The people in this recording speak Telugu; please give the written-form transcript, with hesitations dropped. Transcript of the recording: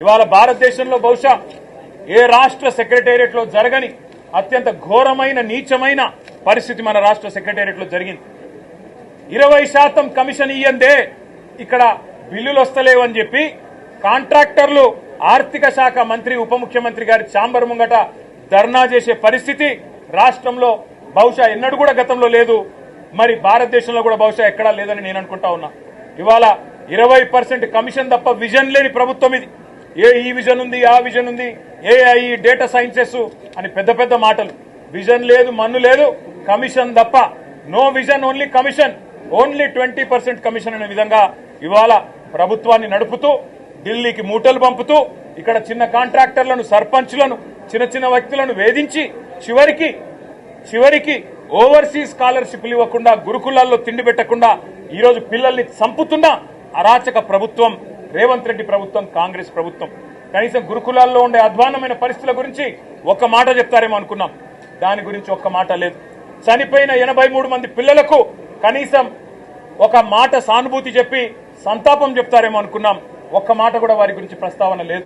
ఇవాళ భారతదేశంలో బహుశా ఏ రాష్ట్ర సెక్రటేరియట్లో జరగని అత్యంత ఘోరమైన నీచమైన పరిస్థితి మన రాష్ట్ర సెక్రటేరియట్లో జరిగింది. 20% కమిషన్ ఇయ్యందే ఇక్కడ బిల్లులు వస్తలేవని చెప్పి కాంట్రాక్టర్లు ఆర్థిక శాఖ మంత్రి ఉప ముఖ్యమంత్రి గారి ఛాంబర్ ముంగట ధర్నా చేసే పరిస్థితి రాష్ట్రంలో బహుశా ఎన్నడూ కూడా గతంలో లేదు, మరి భారతదేశంలో కూడా బహుశా ఎక్కడా లేదని నేను అనుకుంటా ఉన్నా. ఇవాళ 20% కమిషన్ తప్ప విజన్ లేని ప్రభుత్వం ఇది. ఈ విజన్ ఉంది, ఆ విజన్ ఉంది, ఏఐ డేటా సైన్సెస్ అని పెద్ద పెద్ద మాటలు. విజన్ లేదు, మన్ను లేదు, కమిషన్ తప్ప. No vision, only commission, only 20% commission అనే విధంగా ఇవాళ ప్రభుత్వాన్ని నడుపుతూ ఢిల్లీకి మూటలు పంపుతూ ఇక్కడ చిన్న కాంట్రాక్టర్లను, సర్పంచ్లను, చిన్న చిన్న వ్యక్తులను వేధించి చివరికి ఓవర్సీస్ స్కాలర్షిప్లు ఇవ్వకుండా, గురుకులాల్లో తిండి పెట్టకుండా ఈరోజు పిల్లల్ని చంపుతున్న అరాచక ప్రభుత్వం రేవంత్ రెడ్డి ప్రభుత్వం, కాంగ్రెస్ ప్రభుత్వం. కనీసం గురుకులాల్లో ఉండే అధ్వాన్నమైన పరిస్థితుల గురించి ఒక్క మాట చెప్తారేమో అనుకున్నాం, దాని గురించి ఒక్క మాట లేదు. చనిపోయిన 83 మంది పిల్లలకు కనీసం ఒక మాట సానుభూతి చెప్పి సంతాపం చెప్తారేమో అనుకున్నాం, ఒక్క మాట కూడా వారి గురించి ప్రస్తావన లేదు.